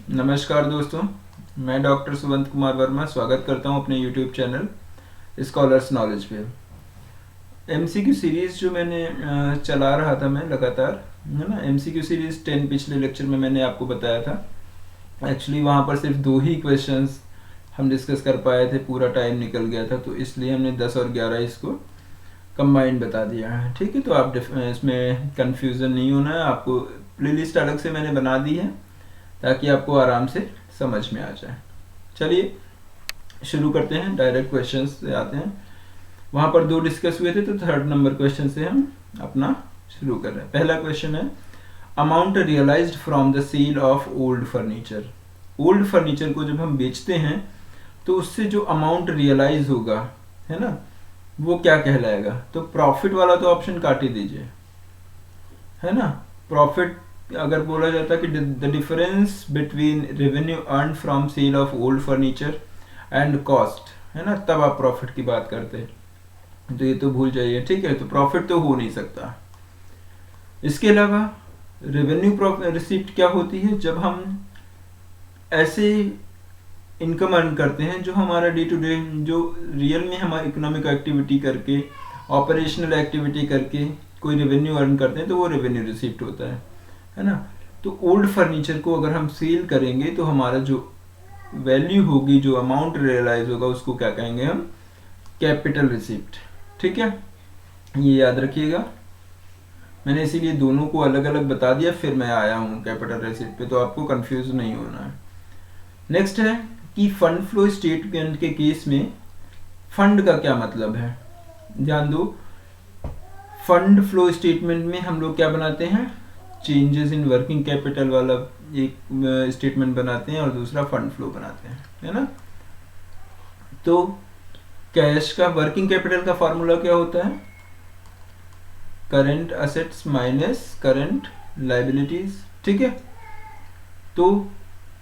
नमस्कार दोस्तों, मैं डॉक्टर सुवंत कुमार वर्मा स्वागत करता हूं अपने यूट्यूब चैनल स्कॉलर्स नॉलेज पे। एमसीक्यू सीरीज़ जो मैंने चला रहा था मैं लगातार, है ना। एमसीक्यू सीरीज़ 10 पिछले लेक्चर में मैंने आपको बताया था। एक्चुअली वहाँ पर सिर्फ 2 ही क्वेश्चंस हम डिस्कस कर पाए थे, पूरा टाइम निकल गया था, तो इसलिए हमने 10 और 11 इसको कंबाइंड बता दिया है। ठीक है, तो आप इसमें कंफ्यूजन नहीं होना है। आपको प्लेलिस्ट अलग से मैंने बना दी है ताकि आपको आराम से समझ में आ जाए। चलिए शुरू करते हैं, डायरेक्ट क्वेश्चंस से आते हैं। वहाँ पर 2 डिस्कस हुए थे, तो थर्ड नंबर क्वेश्चन से हम अपना शुरू कर रहे हैं। पहला क्वेश्चन है, amount realised from the sale of old furniture. Old furniture को जब हम बेचते हैं तो उससे जो अमाउंट रियलाइज होगा, है ना, वो क्या कहलाएगा। तो प्रॉफिट वाला तो ऑप्शन काट ही दीजिए, है ना। प्रॉफिट अगर बोला जाता कि the difference between revenue earn from sale of old furniture and cost, है ना, तब आप प्रॉफिट की बात करते हैं। तो ये तो भूल जाइए, ठीक है। तो प्रॉफिट तो हो नहीं सकता। इसके अलावा रेवेन्यू रिसीप्ट क्या होती है, जब हम ऐसे इनकम अर्न करते हैं जो हमारा डे टू डे, जो रियल में हमारी इकोनॉमिक एक्टिविटी करके, ऑपरेशनल एक्टिविटी करके कोई रेवेन्यू अर्न करते हैं, तो वो रेवेन्यू रिसीप्ट होता है ना। तो ओल्ड फर्नीचर को अगर हम सेल करेंगे तो हमारा जो वैल्यू होगी, जो अमाउंट रियलाइज होगा, उसको क्या कहेंगे हम, कैपिटल रिसिप्ट। ठीक है, ये याद रखिएगा। मैंने इसीलिए दोनों को अलग अलग बता दिया, फिर मैं आया हूँ कैपिटल रिसिप्ट पे, तो आपको कंफ्यूज नहीं होना है। नेक्स्ट है कि फंड फ्लो स्टेटमेंट के केस में फंड का क्या मतलब है। ध्यान दो, फंड फ्लो स्टेटमेंट में हम लोग क्या बनाते हैं, चेंजेस इन वर्किंग कैपिटल वाला एक स्टेटमेंट बनाते हैं और दूसरा फंड फ्लो बनाते हैं, है ना। तो कैश का वर्किंग कैपिटल का फॉर्मूला क्या होता है, current assets minus current liabilities. ठीक है, तो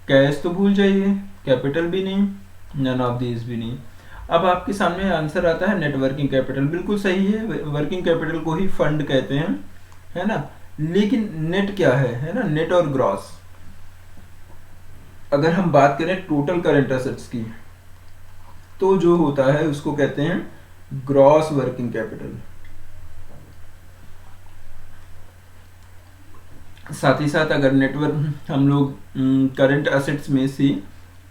कैश तो भूल जाइए, कैपिटल भी नहीं, नन ऑफ दीज भी नहीं। अब आपके सामने आंसर आता है नेट वर्किंग कैपिटल। बिल्कुल सही है, वर्किंग कैपिटल को ही फंड कहते हैं, है ना। लेकिन नेट क्या है ना, नेट और ग्रॉस। अगर हम बात करें टोटल करंट एसेट्स की, तो जो होता है उसको कहते हैं ग्रॉस वर्किंग कैपिटल। साथ ही साथ अगर नेटवर्क हम लोग करंट एसेट्स में से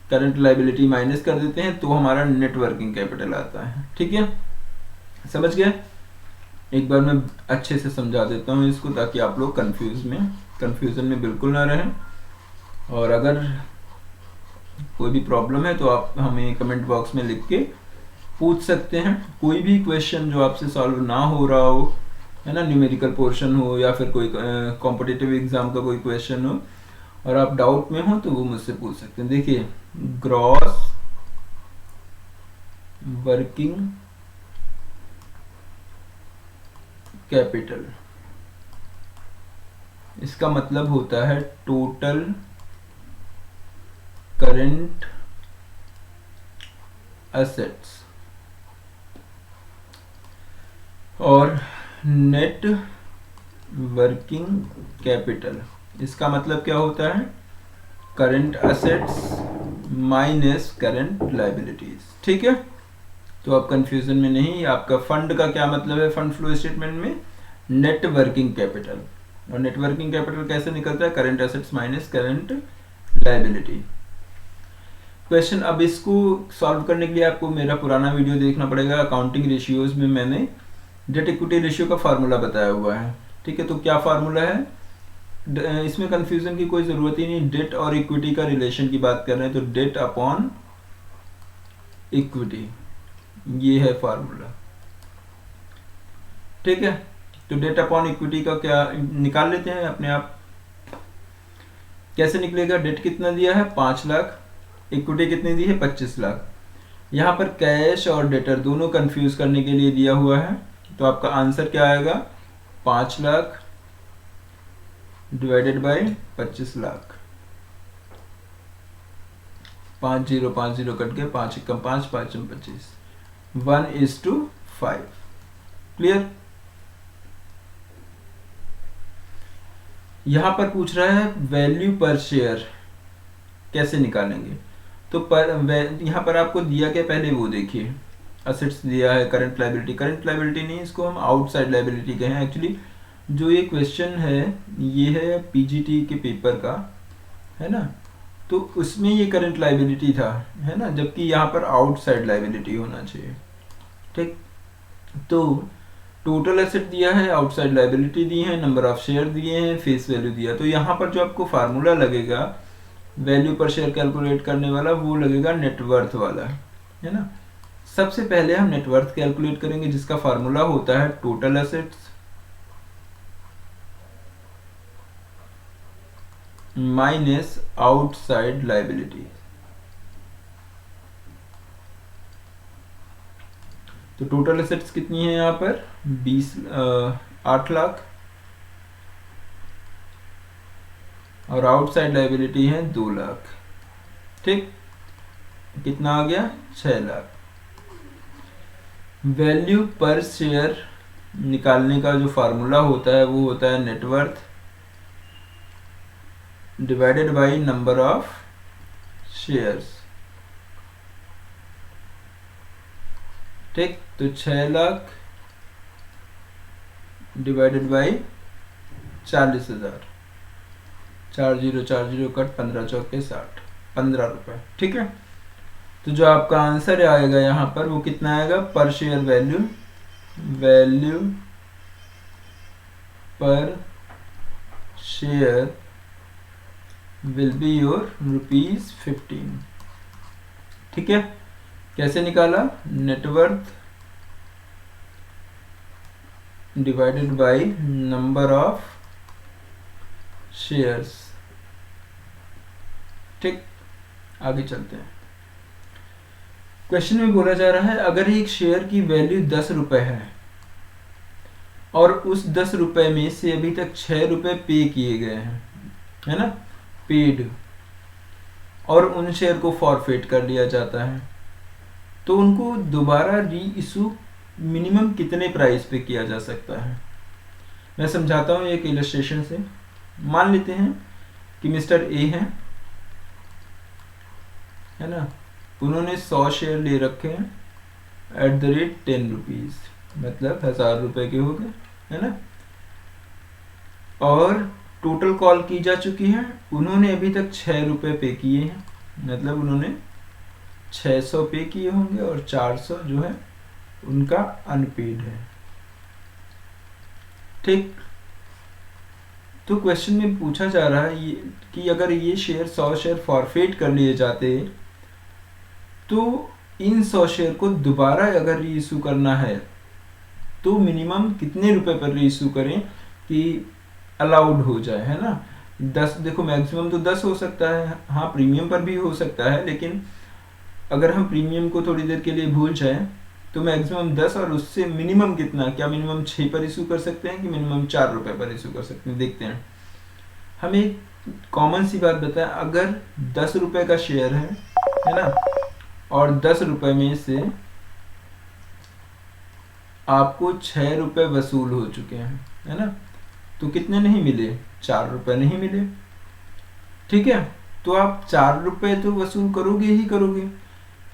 करंट लाइबिलिटी माइनस कर देते हैं तो हमारा नेट वर्किंग कैपिटल आता है। ठीक है, समझ गए। एक बार मैं अच्छे से समझा देता हूँ इसको, ताकि आप लोग कंफ्यूजन में बिल्कुल ना रहें। और अगर कोई भी प्रॉब्लम है तो आप हमें कमेंट बॉक्स में लिख के पूछ सकते हैं। कोई भी क्वेश्चन जो आपसे सॉल्व ना हो रहा हो, है ना, न्यूमेरिकल पोर्शन हो या फिर कोई कॉम्पिटिटिव एग्जाम का कोई क्वेश्चन हो और आप डाउट में हो, तो वो मुझसे पूछ सकते हैं। देखिए, ग्रॉस वर्किंग कैपिटल, इसका मतलब होता है टोटल करंट एसेट्स और नेट वर्किंग कैपिटल। इसका मतलब क्या होता है, current assets minus current liabilities. ठीक है, तो आप कंफ्यूजन में नहीं। आपका फंड का क्या मतलब है, फंड फ्लो स्टेटमेंट में नेट वर्किंग कैपिटल, और नेट वर्किंग कैपिटल कैसे निकलता है, current assets minus current liability. Question, अब इसको सॉल्व करने के लिए आपको मेरा पुराना वीडियो देखना पड़ेगा। अकाउंटिंग रेशियोज में मैंने डेट इक्विटी रेशियो का फार्मूला बताया हुआ है। ठीक है, तो क्या फार्मूला है, इसमें कंफ्यूजन की कोई जरूरत ही नहीं। डेट और इक्विटी का रिलेशन की बात कर रहे हैं, तो डेट अपॉन इक्विटी, ये है फार्मूला। ठीक है, तो डेट अपॉन इक्विटी का क्या निकाल लेते हैं अपने आप। कैसे निकलेगा, डेट कितना दिया है 5 लाख, इक्विटी कितनी दी है 25 लाख। यहाँ पर कैश और डेटर दोनों कंफ्यूज करने के लिए दिया हुआ है, तो आपका आंसर क्या आएगा, 5 lakh divided by 25 lakh. 5050 cut के 5 एकम 5, 5 25, 1:5। क्लियर। यहां पर पूछ रहा है वैल्यू पर शेयर, कैसे निकालेंगे। तो पर यहाँ पर आपको दिया क्या, पहले वो देखिए, असेट्स दिया है, करंट लायबिलिटी नहीं, इसको हम आउटसाइड लायबिलिटी कहें एक्चुअली। जो ये क्वेश्चन है ये है पीजीटी के पेपर का, है ना, तो उसमें ये करंट लायबिलिटी था, है ना, जबकि यहाँ पर आउटसाइड लायबिलिटी होना चाहिए। ठीक, तो टोटल एसेट दिया है, आउटसाइड लायबिलिटी दी है, नंबर ऑफ शेयर दिए हैं, फेस वैल्यू दिया। तो यहाँ पर जो आपको फार्मूला लगेगा वैल्यू पर शेयर कैलकुलेट करने वाला, वो लगेगा नेटवर्थ वाला, है ना। सबसे पहले हम नेटवर्थ कैलकुलेट करेंगे, जिसका फार्मूला होता है total assets minus outside liability. तो टोटल एसेट्स कितनी है यहाँ पर 8 लाख, और आउटसाइड लायबिलिटी है 2 लाख। ठीक, कितना आ गया 6 लाख। वैल्यू पर शेयर निकालने का जो फार्मूला होता है वो होता है net worth divided by number of shares. ठीक, तो 6 लाख डिवाइडेड बाय 40,000, 4040 कट 15 चौके 60, 15 रुपए। ठीक है, तो जो आपका आंसर आएगा यहाँ पर वो कितना आएगा, पर शेयर वैल्यू पर शेयर विल बी योर ₹15। ठीक है, कैसे निकाला, net worth divided by number of shares. ठीक, आगे चलते हैं। क्वेश्चन में बोला जा रहा है अगर एक शेयर की वैल्यू 10 रुपए है और उस 10 रुपए में से अभी तक 6 रुपए पे किए गए हैं, है ना, पेड, और उन शेयर को फॉरफिट कर लिया जाता है, तो उनको दोबारा री इशू मिनिमम कितने प्राइस पे किया जा सकता है। मैं समझाता हूँ एक इलस्ट्रेशन से। मान लेते हैं कि मिस्टर ए है ना, उन्होंने 100 शेयर ले रखे हैं एट द रेट 10 रुपीज, मतलब 1000 रुपए के हो गए, है ना, और टोटल कॉल की जा चुकी है, उन्होंने अभी तक 6 रुपए पे किए हैं, मतलब उन्होंने 600 पे किए होंगे और 400 जो है उनका अनपेड है। ठीक, तो क्वेश्चन में पूछा जा रहा है ये कि अगर ये शेयर 100 शेयर फॉरफिट कर लिए जाते तो इन 100 शेयर को दोबारा अगर री इशू करना है तो मिनिमम कितने रुपए पर री इशू करें कि अलाउड हो जाए, है ना। 10, देखो मैक्सिमम तो 10 हो सकता है, हाँ प्रीमियम पर भी हो सकता है, लेकिन अगर हम प्रीमियम को थोड़ी देर के लिए भूल जाएं तो मैक्सिमम 10, और उससे मिनिमम कितना, क्या मिनिमम 6 पर इशू कर सकते हैं कि मिनिमम 4 रुपए पर इशू कर सकते हैं, देखते हैं। हमें कॉमन सी बात बताएं, अगर 10 रुपए का शेयर है ना, और 10 रुपए में से आपको 6 रुपए वसूल हो चुके हैं, है ना, तो कितने नहीं मिले, 4 रुपए नहीं मिले। ठीक है, तो आप 4 रुपए तो वसूल करोगे ही करोगे।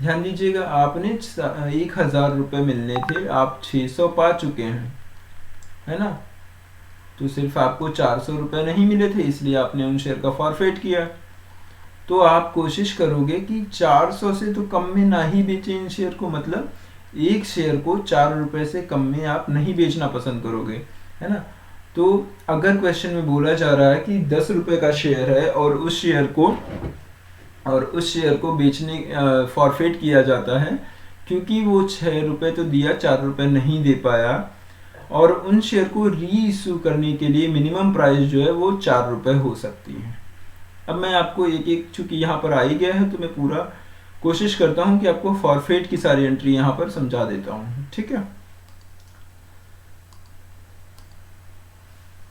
ध्यान दीजिएगा, आपने 1000 रुपए मिलने थे, आप 600 पा चुके हैं, है ना, तो सिर्फ आपको 400 रुपए नहीं मिले थे, इसलिए आपने उन शेयर का फॉरफिट किया। तो आप कोशिश करोगे कि 400 से तो कम में ना ही बेचें इन शेयर को, मतलब एक शेयर को 4 रुपए से कम में आप नहीं बेचना पसंद करोगे, है ना। तो अगर क्वेश्चन में बोला जा रहा है कि 10 रुपए का शेयर है और उस शेयर को बेचने फॉरफिट किया जाता है क्योंकि वो 6 रुपए तो दिया, 4 रुपए नहीं दे पाया, और उन शेयर को री इशू करने के लिए मिनिमम प्राइस जो है वो 4 रुपए हो सकती है। अब मैं आपको एक एक, चूंकि यहाँ पर आ ही गया है तो मैं पूरा कोशिश करता हूँ कि आपको फॉरफिट की सारी एंट्री यहाँ पर समझा देता हूँ। ठीक है,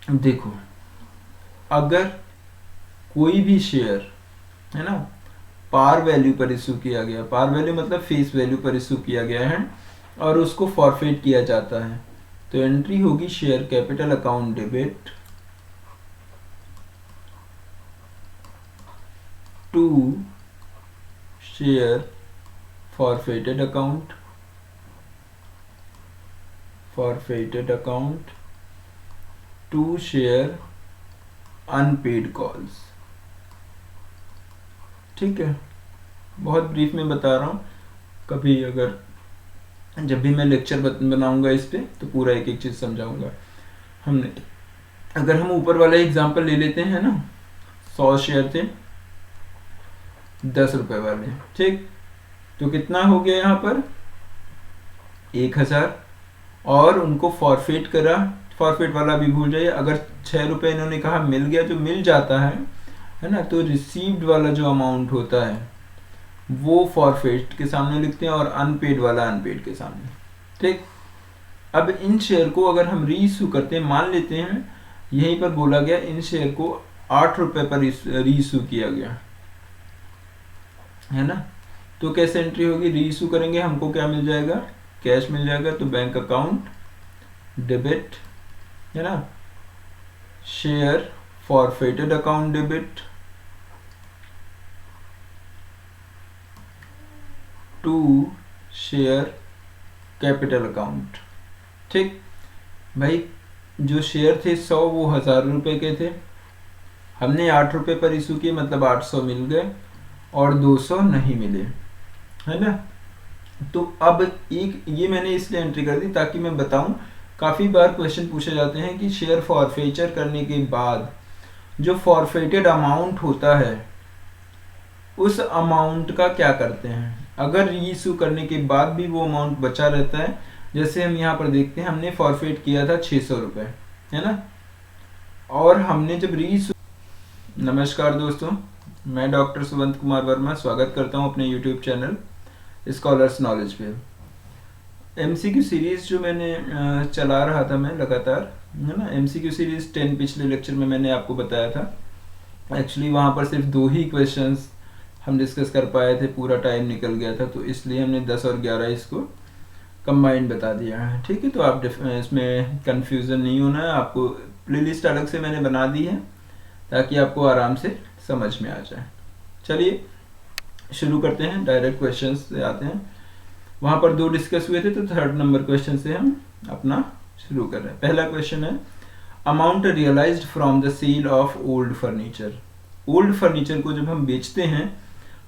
देखो, अगर कोई भी शेयर, है ना, पार वैल्यू पर इशू किया गया, पार वैल्यू मतलब फेस वैल्यू पर इशू किया गया है और उसको फॉरफिट किया जाता है, तो एंट्री होगी share capital account debit to share forfeited account to share unpaid calls। ठीक है, बहुत ब्रीफ में बता रहा हूँ, कभी अगर जब भी मैं लेक्चर बनाऊंगा इस पे तो पूरा एक एक चीज समझाऊंगा। हमने अगर हम ऊपर वाला एग्जांपल ले लेते हैं ना, 100 शेयर थे 10 रुपए वाले, ठीक, तो कितना हो गया यहाँ पर 1000, और उनको फॉरफिट करा। फॉरफिट वाला भी भूल जाइए, अगर 6 रुपए इन्होंने कहा मिल गया, जो मिल जाता है ना, तो रिसीव्ड वाला जो अमाउंट होता है वो फॉरफिट के सामने लिखते हैं और अनपेड वाला अनपेड के सामने। ठीक, अब इन शेयर को अगर हम रीइश्यू करते हैं, मान लेते हैं यहीं पर बोला गया इन शेयर को 8 रुपए पर रीइश्यू किया गया है ना, तो कैसे एंट्री होगी? रीइश्यू करेंगे, हमको क्या मिल जाएगा? कैश मिल जाएगा, तो बैंक अकाउंट डेबिट है ना, share forfeited account debit to share capital account. ठीक भाई, जो शेयर थे 100 वो 1000 रुपए के थे, हमने 8 रुपए पर इशू किए, मतलब 800 मिल गए और 200 नहीं मिले, है ना। तो अब एक ये मैंने इसलिए एंट्री कर दी ताकि मैं बताऊं, काफी बार क्वेश्चन पूछे जाते हैं कि शेयर फॉरफेचर करने के बाद जो फॉरफेटेड अमाउंट होता है उस अमाउंट का क्या करते हैं। अगर रीइश्यू करने के बाद भी वो अमाउंट बचा रहता है, जैसे हम यहाँ पर देखते हैं हमने फॉरफेट किया था 600 रुपये, है ना, और हमने जब रीइश्यू। नमस्कार दोस्तों, मैं डॉक्टर सुवंत कुमार वर्मा स्वागत करता हूँ अपने यूट्यूब चैनल स्कॉलर्स नॉलेज पे। एमसीक्यू सीरीज जो मैंने चला रहा था मैं लगातार, है ना, एमसीक्यू सीरीज 10 पिछले लेक्चर में मैंने आपको बताया था। एक्चुअली वहाँ पर सिर्फ 2 ही क्वेश्चंस हम डिस्कस कर पाए थे, पूरा टाइम निकल गया था, तो इसलिए हमने 10 और 11 इसको कंबाइन बता दिया है। ठीक है, तो आप इसमें कंफ्यूजन नहीं होना है, आपको प्लेलिस्ट अलग से मैंने बना दी है ताकि आपको आराम से समझ में आ जाए। चलिए शुरू करते हैं, डायरेक्ट क्वेश्चंस से आते हैं। वहाँ पर 2 डिस्कस हुए थे, तो 3rd नंबर क्वेश्चन से हम अपना शुरू कर रहे हैं। पहला क्वेश्चन है, amount realised from the sale of old furniture. Old furniture को जब हम बेचते हैं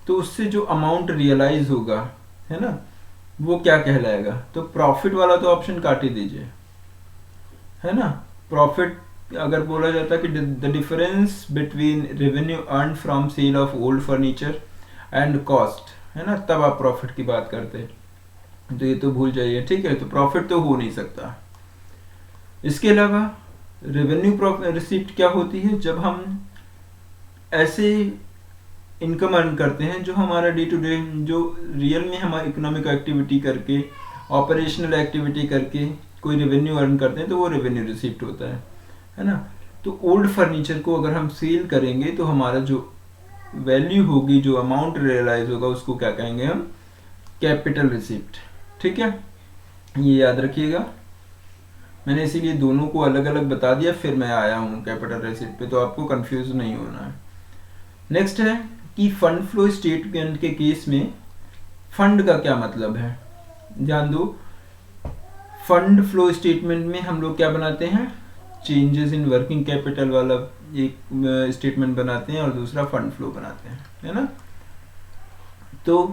तो उससे जो अमाउंट रियलाइज होगा, है ना, वो क्या कहलाएगा? तो प्रॉफिट वाला तो ऑप्शन काट ही दीजिए, है ना। प्रॉफिट अगर बोला जाता है कि the difference between revenue earn from sale of old furniture and cost, है ना, तब आप प्रॉफिट की बात करते हैं, तो ये तो भूल जाइए। ठीक है, तो प्रॉफिट तो हो नहीं सकता। इसके अलावा रेवेन्यू रिसीप्ट क्या होती है? जब हम ऐसे इनकम अर्न करते हैं जो हमारा डे टू डे, जो रियल में हमारी इकोनॉमिक एक्टिविटी करके, ऑपरेशनल एक्टिविटी करके कोई रेवेन्यू अर्न करते हैं, तो वो रेवेन्यू रिसीप्ट होता है ना। तो ओल्ड फर्नीचर को अगर हम सेल करेंगे तो हमारा जो वैल्यू होगी, जो अमाउंट रियलाइज होगा, उसको क्या कहेंगे हम? Capital receipt. ठीक है, ये याद रखिएगा। मैंने इसीलिए दोनों को अलग अलग बता दिया, फिर मैं आया हूँ कैपिटल रिसिप्ट पे, तो आपको कंफ्यूज नहीं होना है। नेक्स्ट है कि फंड फ्लो स्टेटमेंट के केस में फंड का क्या मतलब है। ध्यान दो, फंड फ्लो स्टेटमेंट में हम लोग क्या बनाते हैं? चेंजेस इन वर्किंग कैपिटल वाला एक स्टेटमेंट बनाते हैं और दूसरा फंड फ्लो बनाते हैं, है ना। तो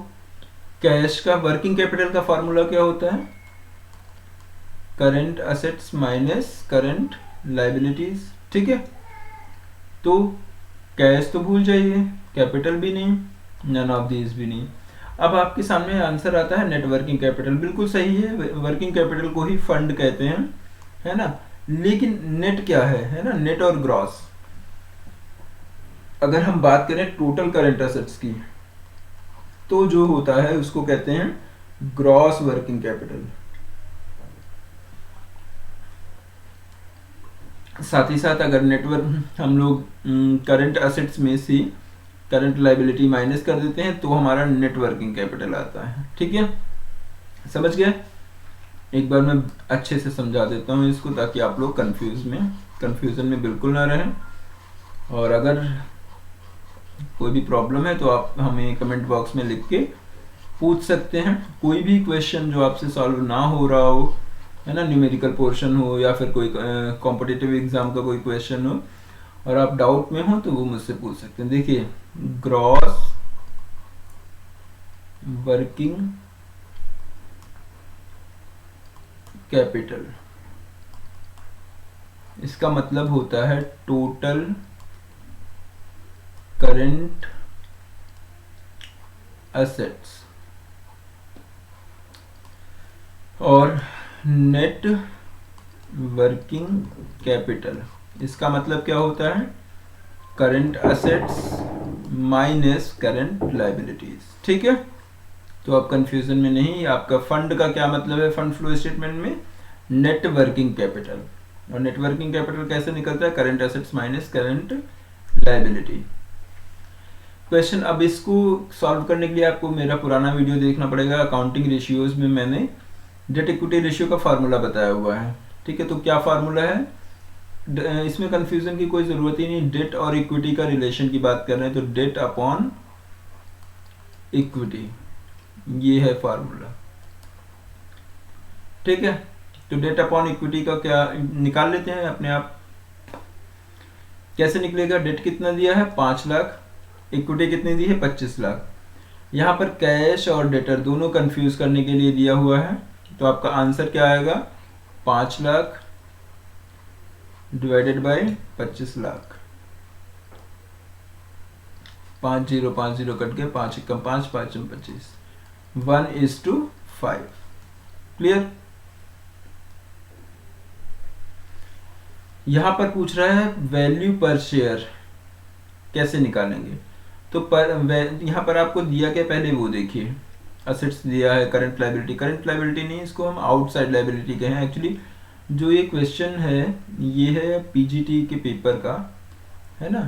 कैश का, वर्किंग कैपिटल का फॉर्मूला क्या होता है? Current assets minus current liabilities. ठीक है, तो कैश तो भूल जाइए, कैपिटल भी नहीं, नन ऑफ दीज भी नहीं। अब आपके सामने आंसर आता है नेट वर्किंग कैपिटल। बिल्कुल सही है, वर्किंग कैपिटल को ही फंड कहते हैं, है ना। लेकिन नेट क्या है ना, नेट और ग्रॉस। अगर हम बात करें टोटल करंट असेट्स की, तो जो होता है उसको कहते हैं ग्रॉस वर्किंग कैपिटल। साथ ही साथ अगर नेटवर्क हम लोग करंट असेट्स में से करंट लायबिलिटी माइनस कर देते हैं तो हमारा नेट वर्किंग कैपिटल आता है। ठीक है, समझ गए? एक बार मैं अच्छे से समझा देता हूँ इसको, ताकि आप लोग कंफ्यूजन में बिल्कुल ना रहें। और अगर कोई भी प्रॉब्लम है तो आप हमें कमेंट बॉक्स में लिख के पूछ सकते हैं। कोई भी क्वेश्चन जो आपसे सॉल्व ना हो रहा हो, है ना, न्यूमेरिकल पोर्शन हो या फिर कोई कॉम्पिटिटिव एग्जाम का कोई क्वेश्चन हो और आप डाउट में हो तो वो मुझसे पूछ सकते हैं। देखिए, ग्रॉस वर्किंग कैपिटल, इसका मतलब होता है टोटल करंट एसेट्स और नेट वर्किंग कैपिटल, इसका मतलब क्या होता है, current assets minus current liabilities. ठीक है, तो आप कंफ्यूजन में नहीं। आपका फंड का क्या मतलब है, फंड फ्लो स्टेटमेंट में नेट वर्किंग कैपिटल, और नेट वर्किंग कैपिटल कैसे निकलता है, current assets minus current liability. Question, अब इसको सॉल्व करने के लिए आपको मेरा पुराना वीडियो देखना पड़ेगा। अकाउंटिंग रेशियोज में मैंने डेट इक्विटी रेशियो का फार्मूला बताया हुआ है। ठीक है, तो क्या फार्मूला है, इसमें कंफ्यूजन की कोई जरूरत ही नहीं। डेट और इक्विटी का रिलेशन की बात कर रहे हैं तो डेट अपॉन इक्विटी, ये है फार्मूला। ठीक है, तो डेट अपॉन इक्विटी का क्या निकाल लेते हैं अपने आप। कैसे निकलेगा, डेट कितना दिया है 5 लाख, इक्विटी कितनी दी है 25 लाख। यहाँ पर कैश और डेटर दोनों कंफ्यूज करने के लिए दिया हुआ है, तो आपका आंसर क्या आएगा, 5 lakh divided by 25 lakh. 5 0 5 0 cut गए, 5 एकम 5 5 25, 1:5। क्लियर। यहां पर पूछ रहा है वैल्यू पर शेयर कैसे निकालेंगे, तो यहां पर आपको दिया क्या, पहले वो देखिए, असेट्स दिया है, करंट लायबिलिटी, करंट लायबिलिटी नहीं, इसको हम आउटसाइड लायबिलिटी कहें। एक्चुअली जो ये क्वेश्चन है ये है पीजीटी के पेपर का, है ना,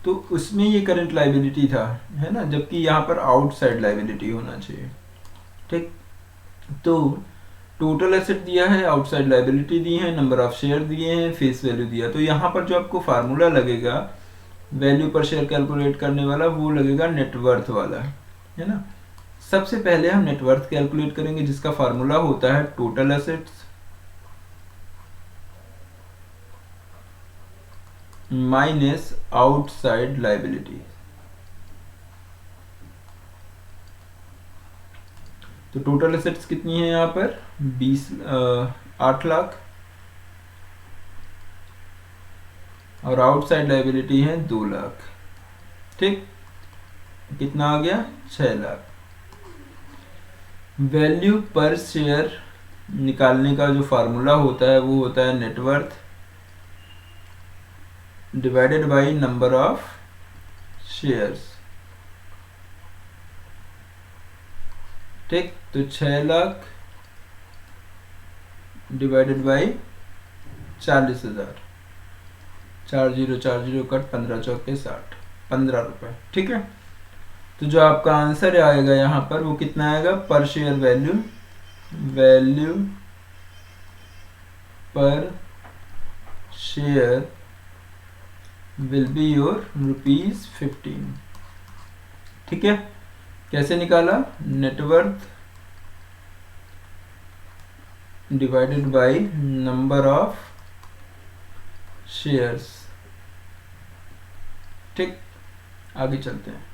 तो उसमें ये करंट लायबिलिटी था, है ना, जबकि यहाँ पर आउटसाइड लायबिलिटी होना चाहिए। ठीक, तो टोटल एसेट दिया है, आउटसाइड लायबिलिटी दी है, नंबर ऑफ शेयर दिए हैं, फेस वैल्यू दिया। तो यहाँ पर जो आपको फार्मूला लगेगा वैल्यू पर शेयर कैलकुलेट करने वाला, वो लगेगा नेटवर्थ वाला, है ना। सबसे पहले हम नेटवर्थ कैलकुलेट करेंगे, जिसका फार्मूला होता है total assets minus outside liability. तो टोटल एसेट्स कितनी है यहाँ पर 8 लाख और आउटसाइड लायबिलिटी है 2 लाख। ठीक, कितना आ गया 6 लाख। वैल्यू पर शेयर निकालने का जो फार्मूला होता है वो होता है net worth divided by number of shares. ठीक, तो 6 लाख डिवाइडेड बाय 40,000, 40 कट 15 चौके 60, 15 रुपए। ठीक है, तो जो आपका आंसर आएगा यहाँ पर वो कितना आएगा, पर शेयर वैल्यू, वैल्यू पर शेयर विल बी योर ₹15। ठीक है, कैसे निकाला, net worth divided by number of shares. ठीक, आगे चलते हैं।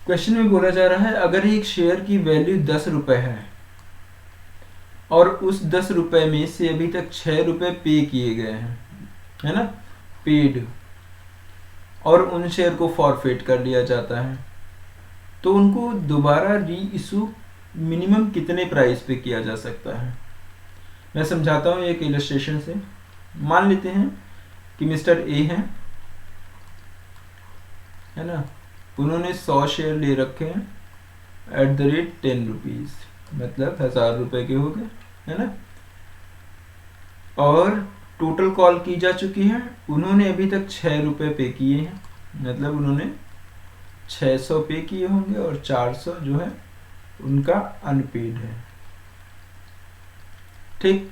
क्वेश्चन में बोला जा रहा है अगर एक शेयर की वैल्यू 10 रुपए है और उस 10 रुपए में से अभी तक 6 रुपए पे किए गए हैं, है ना, पेड, और उन शेयर को फॉरफिट कर लिया जाता है, तो उनको दोबारा री इशू मिनिमम कितने प्राइस पे किया जा सकता है। मैं समझाता हूँ एक इलस्ट्रेशन से। मान लेते हैं कि मिस्टर ए है ना, उन्होंने 100 शेयर ले रखे हैं एट द रेट 10 रुपीज, मतलब 1000 रुपए के हो गए, है ना, और टोटल कॉल की जा चुकी है, उन्होंने अभी तक 6 रुपए पे किए हैं, मतलब उन्होंने 600 पे किए होंगे और 400 जो है उनका अनपेड है। ठीक,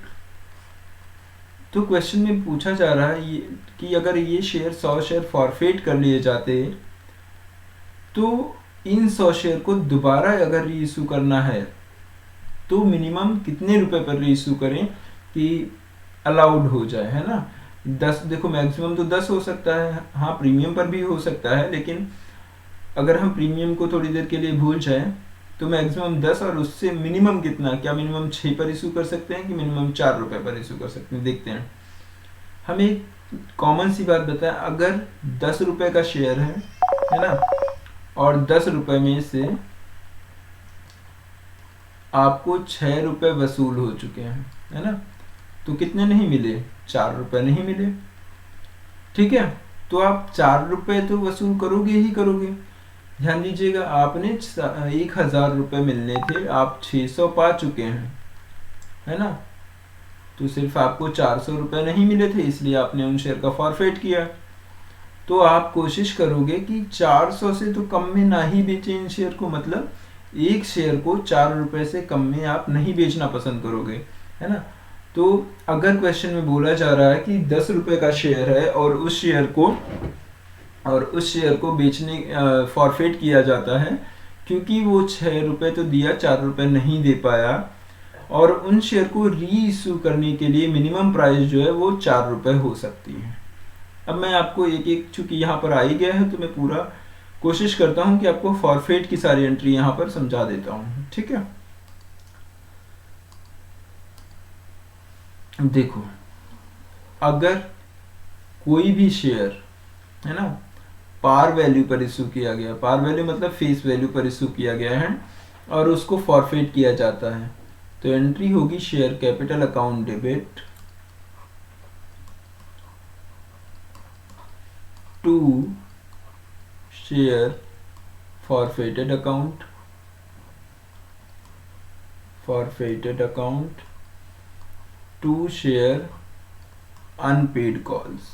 तो क्वेश्चन में पूछा जा रहा है कि अगर ये शेयर 100 शेयर फॉरफिट कर लिए जाते तो इन 100 शेयर को दोबारा अगर री इशू करना है तो मिनिमम कितने रुपए पर री इशू करें कि अलाउड हो जाए, है ना। 10, देखो मैक्सिमम तो 10 हो सकता है, हाँ प्रीमियम पर भी हो सकता है, लेकिन अगर हम प्रीमियम को थोड़ी देर के लिए भूल जाएं तो मैक्सिमम 10, और उससे मिनिमम कितना, क्या मिनिमम 6 पर इशू कर सकते हैं कि मिनिमम 4 रुपए पर इशू कर सकते हैं, देखते हैं। हमें एक कॉमन सी बात बताएं, अगर 10 रुपए का शेयर है ना, और 10 रुपए में से आपको 6 रुपए वसूल हो चुके हैं, है ना, तो कितने नहीं मिले, 4 रुपए नहीं मिले, ठीक है। तो आप 4 रुपए तो वसूल करोगे ही करोगे। ध्यान दीजिएगा, आपने 1000 रुपए मिलने थे, आप 600 पा चुके हैं, है ना, तो सिर्फ आपको 400 रुपए नहीं मिले थे, इसलिए आपने उन शेयर का फॉरफेट किया। तो आप कोशिश करोगे कि 400 से तो कम में ना ही बेचें इन शेयर को, मतलब एक शेयर को 4 रुपए से कम में आप नहीं बेचना पसंद करोगे, है ना। तो अगर क्वेश्चन में बोला जा रहा है कि 10 रुपए का शेयर है और उस शेयर को बेचने फॉरफेट किया जाता है क्योंकि वो 6 रुपए तो दिया, 4 रुपए नहीं दे पाया, और उन शेयर को री इशू करने के लिए मिनिमम प्राइस जो है वो 4 रुपए हो सकती है। अब मैं आपको एक एक, चूंकि यहाँ पर आ ही गया है तो मैं पूरा कोशिश करता हूँ कि आपको फॉरफेट की सारी एंट्री यहाँ पर समझा देता हूँ, ठीक है। देखो, अगर कोई भी शेयर, है ना, पार वैल्यू पर इशू किया गया, पार वैल्यू मतलब फेस वैल्यू पर इशू किया गया है और उसको फॉरफेट किया जाता है, तो एंट्री होगी share capital account debit to share forfeited account to share unpaid calls,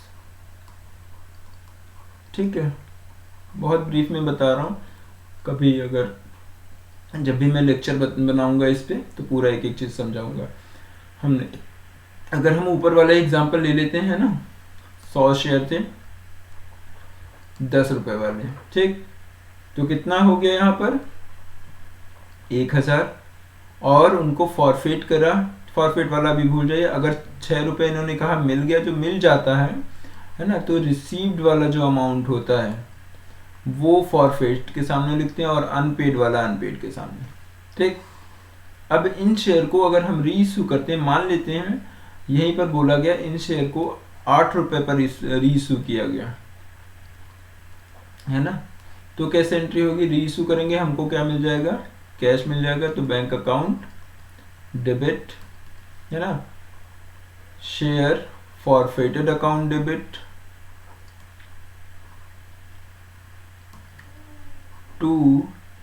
ठीक है। बहुत ब्रीफ में बता रहा हूँ, कभी अगर जब भी मैं लेक्चर बनाऊंगा इस पे तो पूरा एक एक चीज समझाऊंगा। हमने अगर हम ऊपर वाला एग्जांपल ले लेते हैं ना, 100 शेयर थे 10 रुपए वाले, ठीक, तो कितना हो गया यहाँ पर 1000, और उनको फॉरफेट करा, फॉरफेट वाला भी भूल जाइए। अगर 6 रुपए इन्होंने कहा मिल गया, जो मिल जाता है ना, तो रिसीव्ड वाला जो अमाउंट होता है वो फॉरफेट के सामने लिखते हैं और अनपेड वाला अनपेड के सामने, ठीक। अब इन शेयर को अगर हम री इशू करते हैं, मान लेते हैं यहीं पर बोला गया इन शेयर को 8 रुपए पर री इशू किया गया, है ना, तो कैसे एंट्री होगी, री इशू करेंगे, हमको क्या मिल जाएगा, कैश मिल जाएगा, तो बैंक अकाउंट डेबिट, है ना, share forfeited account debit to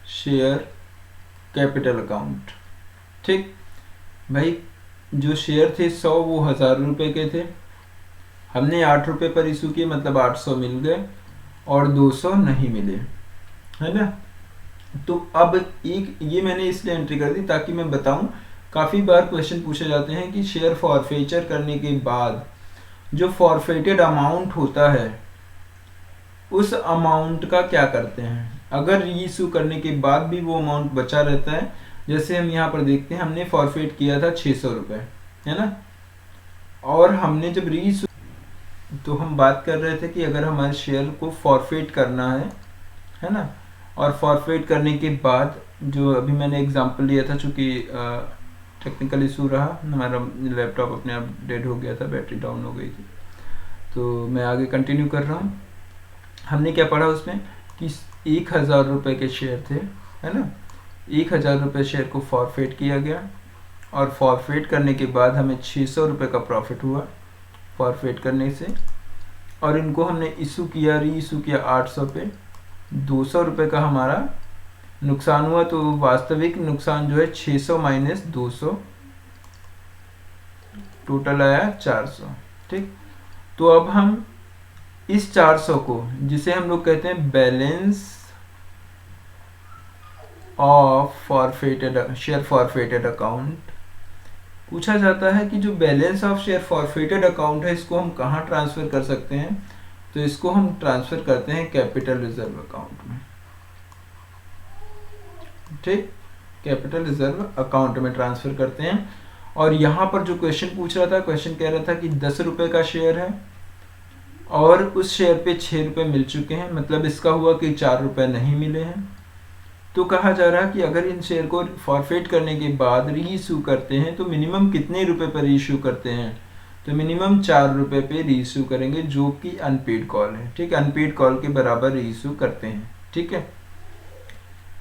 share capital account, ठीक। भाई जो शेयर थे 100 वो 1000 रुपए के थे, हमने 8 रुपए पर इशू किए, मतलब 800 मिल गए और 200 नहीं मिले, है ना। तो अब एक ये मैंने इसलिए एंट्री कर दी ताकि मैं बताऊं, काफी बार क्वेश्चन पूछे जाते हैं कि शेयर फॉरफेचर करने के बाद जो फॉरफेटेड अमाउंट होता है उस अमाउंट का क्या करते हैं। अगर री इशू करने के बाद भी वो अमाउंट बचा रहता है, जैसे हम यहाँ पर देखते हैं हमने फॉरफेट किया था 600 रुपए, है ना, और हमने जब री इशू, तो हम बात कर रहे थे कि अगर हमारे शेयर को फॉरफेट करना है ना, और फॉरफेट करने के बाद जो अभी मैंने एग्जांपल लिया था, चूंकि टेक्निकल इशू रहा, हमारा लैपटॉप अपने आप डेड हो गया था, बैटरी डाउन हो गई थी, तो मैं आगे कंटिन्यू कर रहा हूँ। हमने क्या पढ़ा उसमें कि 1000 रुपए के शेयर थे, है ना, 1000 रुपए शेयर को फॉरफेट किया गया और फॉरफेट करने के बाद हमें 600 रुपए का प्रॉफिट हुआ फॉरफेट करने से, और इनको हमने इशू किया, री इशू किया 800 पे, 200 रुपए का हमारा नुकसान हुआ, तो वास्तविक नुकसान जो है 600 माइनस 200, टोटल आया 400, ठीक। तो अब हम इस 400 को, जिसे हम लोग कहते हैं balance of फॉरफेटेड share forfeited account, पूछा जाता है कि जो balance of share forfeited account है इसको हम कहाँ ट्रांसफर कर सकते हैं, तो इसको हम ट्रांसफर करते हैं कैपिटल रिजर्व अकाउंट में, ठीक, कैपिटल रिजर्व अकाउंट में ट्रांसफर करते हैं। और यहाँ पर जो क्वेश्चन पूछ रहा था, क्वेश्चन कह रहा था कि 10 रुपये का शेयर है और उस शेयर पे 6 रुपये मिल चुके हैं, मतलब इसका हुआ कि 4 रुपये नहीं मिले हैं। तो कहा जा रहा है कि अगर इन शेयर को फॉरफेट करने के बाद री इशू करते हैं तो मिनिमम कितने रुपए पर री इशू करते हैं, तो मिनिमम 4 रुपये पे री इशू करेंगे, जो कि अनपेड कॉल है। ठीक, अनपेड कॉल के बराबर री इशू करते हैं। ठीक है,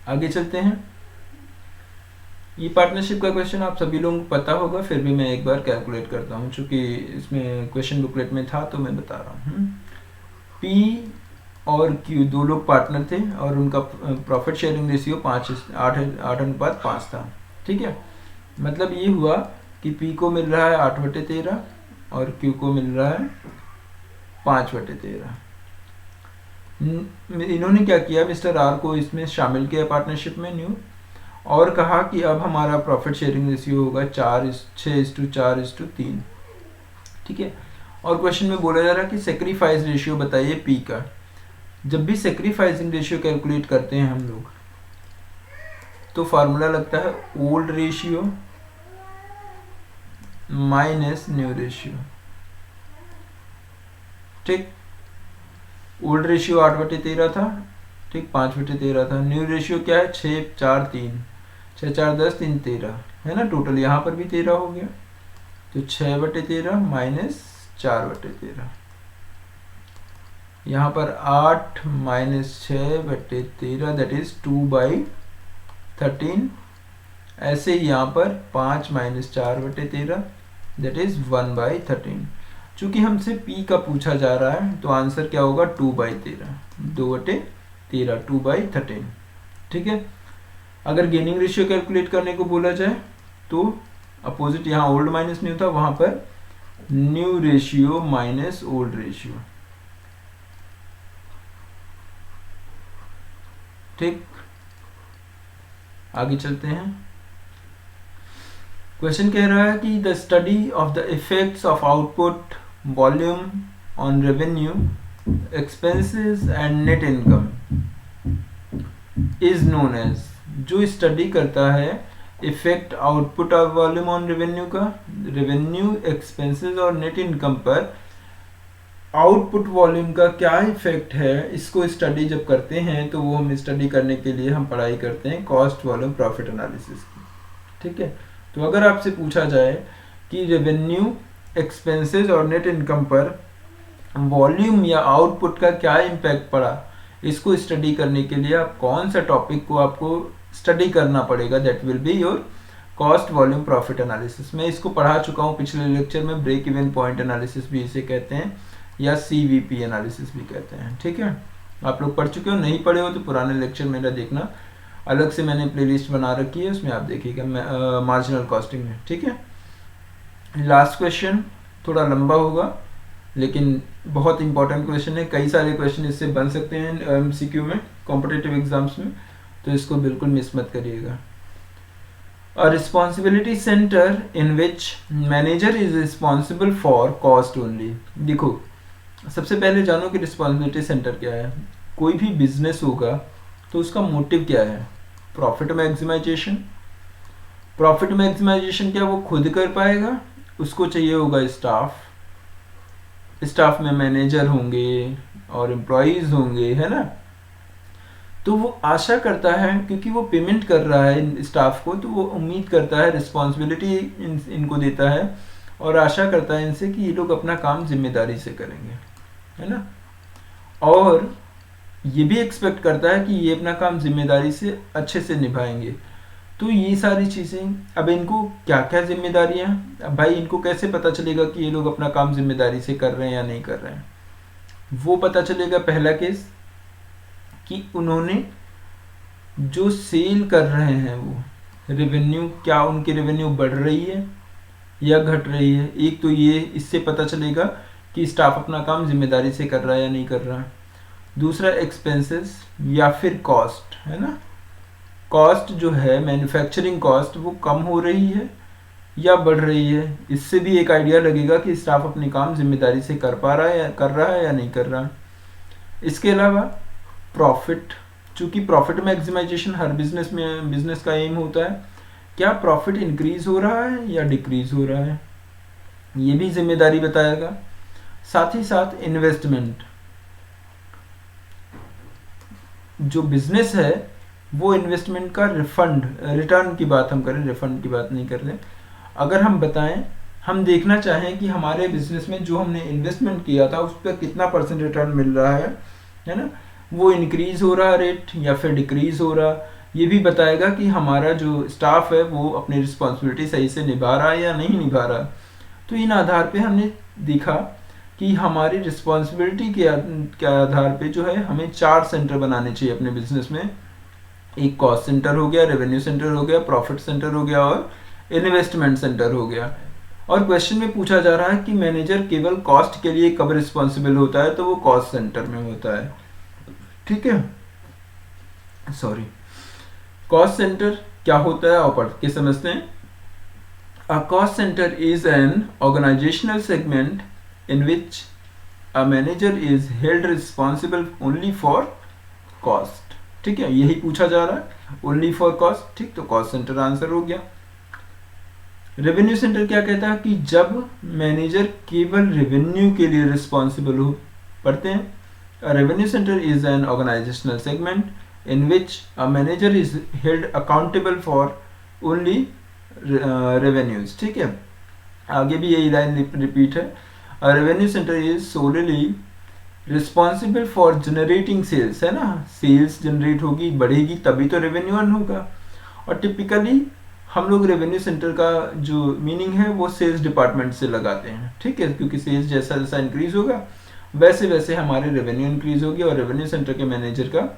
आगे चलते हैं। ये पार्टनरशिप का क्वेश्चन आप सभी लोगों को पता होगा, फिर भी मैं एक बार कैलकुलेट करता हूँ, चूंकि इसमें क्वेश्चन बुकलेट में था तो मैं बता रहा हूँ। पी और क्यू दो लोग पार्टनर थे और उनका प्रॉफिट शेयरिंग रेशियो 8:5 था। ठीक है, मतलब ये हुआ कि पी को मिल रहा है 8/13 और क्यू को मिल रहा है 5/13। इन्होंने क्या किया, मिस्टर आर को इसमें शामिल किया पार्टनरशिप में न्यू, और कहा कि अब हमारा प्रॉफिट शेयरिंग रेशियो होगा 6:4:3। ठीक है, और क्वेश्चन में बोला जा रहा है कि सेक्रीफाइस रेशियो बताइए पी का। जब भी सेक्रीफाइसिंग रेशियो कैलकुलेट करते हैं हम लोग तो फार्मूला लगता है old ratio minus new ratio. ठीक, ओल्ड रेशियो 8/13 था, ठीक, 5/13 था। न्यू रेशियो क्या है, 6:4:3, 6×4 = 10, 3 13 है ना, टोटल यहाँ पर भी 13 हो गया। तो 6/13 माइनस 4/13, यहाँ पर 8 माइनस 6/13 दैट इज 2/13। ऐसे ही यहाँ पर 5 माइनस 4/13 दैट इज 1/13। चूंकि हमसे पी का पूछा जा रहा है तो आंसर क्या होगा, 2/13, 2/13, 2/13। ठीक है, अगर गेनिंग रेशियो कैलकुलेट करने को बोला जाए तो अपोजिट, यहाँ ओल्ड माइनस न्यू था, वहां पर new ratio minus old ratio. ठीक, आगे चलते हैं। क्वेश्चन कह रहा है कि the study of the effects of output volume on revenue expenses and net income is known as, जो स्टडी करता है effect output of volume on revenue का, रेवेन्यू एक्सपेंसेस और नेट इनकम पर आउटपुट वॉल्यूम का क्या इफेक्ट है, इसको स्टडी जब करते हैं तो वो हम स्टडी करने के लिए हम पढ़ाई करते हैं कॉस्ट वॉल्यूम प्रॉफिट एनालिसिस की। ठीक है, तो अगर आपसे पूछा जाए कि रेवेन्यू एक्सपेंसेस और नेट इनकम पर वॉल्यूम या आउटपुट का क्या इम्पैक्ट पड़ा, इसको स्टडी करने के लिए आप कौन सा टॉपिक को आपको स्टडी करना पड़ेगा, that will be your cost volume profit analysis. मैं इसको पढ़ा चुका हूँ पिछले लेक्चर में, ब्रेक इवन पॉइंट एनालिसिस भी इसे कहते हैं या CVP एनालिसिस भी कहते हैं। ठीक है, आप लोग पढ़ चुके हो, नहीं पढ़े हो तो पुराने लेक्चर मेरा देखना, अलग से मैंने प्लेलिस्ट बना रखी है, उसमें आप देखिएगा मार्जिनल कॉस्टिंग में। ठीक है, लास्ट क्वेश्चन थोड़ा लंबा होगा लेकिन बहुत इंपॉर्टेंट क्वेश्चन है, कई सारे क्वेश्चन इससे बन सकते हैं MCQ में, कॉम्पिटिटिव एग्जाम्स में, तो इसको बिल्कुल मिस मत करिएगा। A responsibility center in which manager is responsible for cost only। देखो, सबसे पहले जानो कि रिस्पॉन्सिबिलिटी सेंटर क्या है। कोई भी बिजनेस होगा तो उसका मोटिव क्या है, प्रॉफिट मैक्सिमाइजेशन। प्रॉफिट मैक्सिमाइजेशन क्या वो खुद कर पाएगा, उसको चाहिए होगा स्टाफ, स्टाफ में मैनेजर होंगे और एम्प्लॉयज होंगे, है ना। तो वो आशा करता है, क्योंकि वो पेमेंट कर रहा है स्टाफ को, तो वो उम्मीद करता है, रिस्पॉन्सिबिलिटी इनको देता है और आशा करता है इनसे कि ये लोग अपना काम जिम्मेदारी से करेंगे, है ना। और ये भी एक्सपेक्ट करता है कि ये अपना काम जिम्मेदारी से अच्छे से निभाएंगे। तो ये सारी चीज़ें, अब इनको क्या क्या जिम्मेदारियाँ, अब भाई इनको कैसे पता चलेगा कि ये लोग अपना काम जिम्मेदारी से कर रहे हैं या नहीं कर रहे हैं, वो पता चलेगा पहला केस कि उन्होंने जो सेल कर रहे हैं वो रेवेन्यू, क्या उनकी रेवेन्यू बढ़ रही है या घट रही है। एक तो ये इससे पता चलेगा कि स्टाफ अपना काम जिम्मेदारी से कर रहा है या नहीं कर रहा है। दूसरा एक्सपेंसेस या फिर कॉस्ट, है ना, कॉस्ट जो है मैन्युफैक्चरिंग कॉस्ट वो कम हो रही है या बढ़ रही है, इससे भी एक आइडिया लगेगा कि स्टाफ अपने काम जिम्मेदारी से कर पा रहा है या कर रहा है या नहीं कर रहा है। इसके अलावा प्रॉफिट चूंकि प्रॉफिट मैक्सिमाइजेशन हर बिजनेस का एम होता है, क्या प्रॉफिट इंक्रीज हो रहा है या डिक्रीज हो रहा है, ये भी जिम्मेदारी बताएगा। साथ ही साथ इन्वेस्टमेंट, जो बिजनेस है वो इन्वेस्टमेंट का रिटर्न की बात हम करें, रिफंड की बात नहीं कर रहे। अगर हम बताएं, हम देखना चाहें कि हमारे बिजनेस में जो हमने इन्वेस्टमेंट किया था उस पर कितना % रिटर्न मिल रहा है ना, वो इंक्रीज हो रहा रेट या फिर डिक्रीज हो रहा, ये भी बताएगा कि हमारा जो स्टाफ है वो अपनी रिस्पॉन्सिबिलिटी सही से निभा रहा है या नहीं निभा रहा। तो इन आधार पे हमने देखा कि हमारी रिस्पॉन्सिबिलिटी के आधार पे जो है हमें 4 सेंटर बनाने चाहिए अपने बिजनेस में। एक कॉस्ट सेंटर हो गया, रेवेन्यू सेंटर हो गया, प्रॉफिट सेंटर हो गया और इन्वेस्टमेंट सेंटर हो गया। और क्वेश्चन में पूछा जा रहा है कि मैनेजर केवल कॉस्ट के लिए कब रिस्पॉन्सिबल होता है, तो वो कॉस्ट सेंटर में होता है। ठीक है, सॉरी, कॉस्ट सेंटर क्या होता है और पढ़ के समझते हैं। A cost centre is an organisational segment in which a manager is held responsible only for cost। ठीक है, यही पूछा जा रहा है, only for cost। ठीक, तो कॉस्ट सेंटर आंसर हो गया। रेवेन्यू सेंटर क्या कहता है कि जब मैनेजर केवल रेवेन्यू के लिए रिस्पॉन्सिबल हो, पढ़ते हैं। Revenue centre is an organisational segment in which a manager is held accountable for only revenues. ठीक है, आगे भी यही लाइन रिपीट है। A revenue center is solely responsible for generating sales, है ना, सेल्स जनरेट होगी, बढ़ेगी, तभी तो रेवेन्यू अर्न होगा। और टिपिकली हम लोग रेवेन्यू सेंटर का जो मीनिंग है वो सेल्स डिपार्टमेंट से लगाते हैं। ठीक है, क्योंकि सेल्स जैसा जैसा इंक्रीज होगा वैसे वैसे हमारे रेवेन्यू इंक्रीज होगी और रेवेन्यू सेंटर के मैनेजर का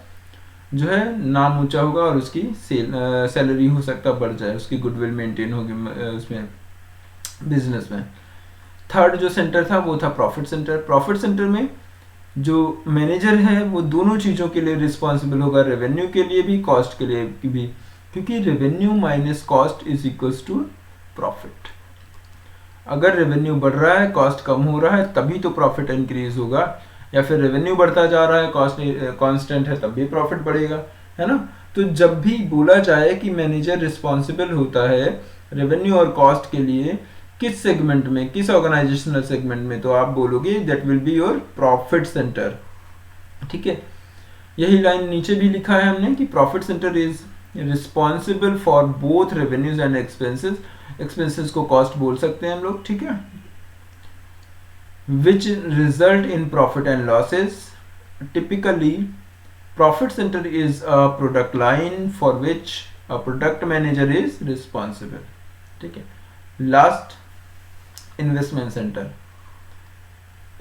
जो है नाम ऊंचा होगा और उसकी सैलरी हो सकता बढ़ जाए, उसकी गुडविल मेंटेन होगी उसमें बिजनेस में। थर्ड जो सेंटर था वो था प्रॉफिट सेंटर। प्रॉफिट सेंटर में जो मैनेजर है वो दोनों चीज़ों के लिए रिस्पॉन्सिबल होगा, रेवेन्यू के लिए भी, कॉस्ट के लिए भी, क्योंकि revenue minus cost is equals to profit. अगर रेवेन्यू बढ़ रहा है, कॉस्ट कम हो रहा है, तभी तो प्रॉफिट इंक्रीज होगा, या फिर रेवेन्यू बढ़ता जा रहा है, कॉस्ट कांस्टेंट है, तब भी प्रॉफिट बढ़ेगा, है ना। तो जब भी बोला जाए कि मैनेजर रिस्पॉन्सिबल होता है रेवेन्यू और कॉस्ट के लिए, किस सेगमेंट में, किस ऑर्गेनाइजेशनल सेगमेंट में, तो आप बोलोगे that will be your profit centre. ठीक है, यही लाइन नीचे भी लिखा है हमने कि profit centre is responsible for both revenues and expenses. Expenses को कॉस्ट बोल सकते हैं हम लोग। ठीक है, which result in profit and losses. Typically profit centre is a product line for which a product manager is responsible. ठीक है, last investment centre.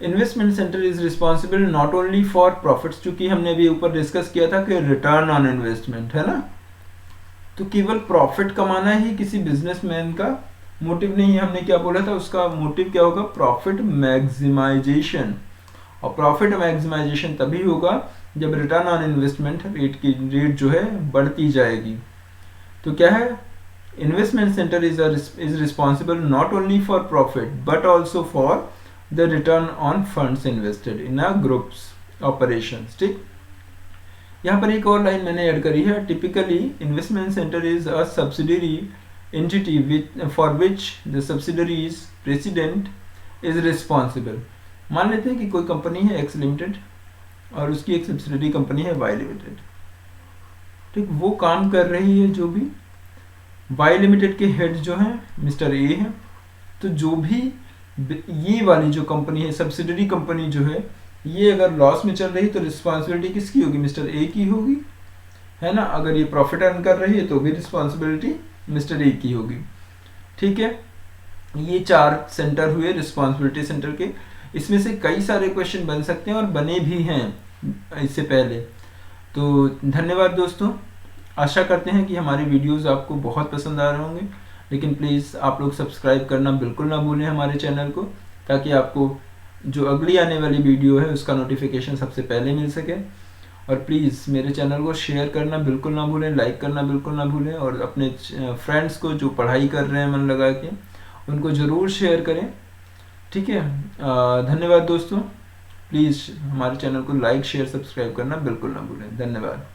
Investment centre is responsible not only for profits, चूंकि हमने अभी ऊपर discuss किया था कि return on investment, है ना, तो केवल प्रॉफिट कमाना ही किसी बिजनेसमैन का मोटिव नहीं है। हमने क्या बोला था, उसका मोटिव क्या होगा, प्रॉफिट मैक्सिमाइजेशन। और प्रॉफिट मैक्सिमाइजेशन तभी होगा जब रिटर्न ऑन इन्वेस्टमेंट रेट जो है बढ़ती जाएगी। तो क्या है, investment center is responsible not only for profit but also for the return on funds invested in a group's operations। ठीक, यहाँ पर एक और लाइन मैंने ऐड करी है। Typically investment centre is a subsidiary entity for which the subsidiaries president is responsible. मान लेते हैं कि कोई कंपनी है एक्स लिमिटेड और उसकी एक सब्सिडरी कंपनी है वाई लिमिटेड। ठीक, वो काम कर रही है, जो भी वाई लिमिटेड के हेड जो हैं मिस्टर ए हैं, तो जो भी ये वाली जो कंपनी है, सब्सिडरी कंपनी जो है, ये अगर लॉस में चल रही तो रिस्पॉन्सिबिलिटी किसकी होगी, मिस्टर ए की होगी, है ना। अगर ये प्रॉफिट अर्न कर रही है तो भी रिस्पॉन्सिबिलिटी मिस्टर ए की होगी। ठीक है, ये 4 सेंटर हुए रिस्पॉन्सिबिलिटी सेंटर के। इसमें से कई सारे क्वेश्चन बन सकते हैं और बने भी हैं इससे पहले। तो धन्यवाद दोस्तों, आशा करते हैं कि हमारी वीडियोस आपको बहुत पसंद आ रहे होंगे, लेकिन प्लीज़ आप लोग सब्सक्राइब करना बिल्कुल ना भूलें हमारे चैनल को, ताकि आपको जो अगली आने वाली वीडियो है उसका नोटिफिकेशन सबसे पहले मिल सके। और प्लीज़ मेरे चैनल को शेयर करना बिल्कुल ना भूलें, लाइक करना बिल्कुल ना भूलें, और अपने फ्रेंड्स को जो पढ़ाई कर रहे हैं मन लगा के, उनको ज़रूर शेयर करें। ठीक है, धन्यवाद दोस्तों, प्लीज़ हमारे चैनल को लाइक शेयर सब्सक्राइब करना बिल्कुल ना भूलें। धन्यवाद।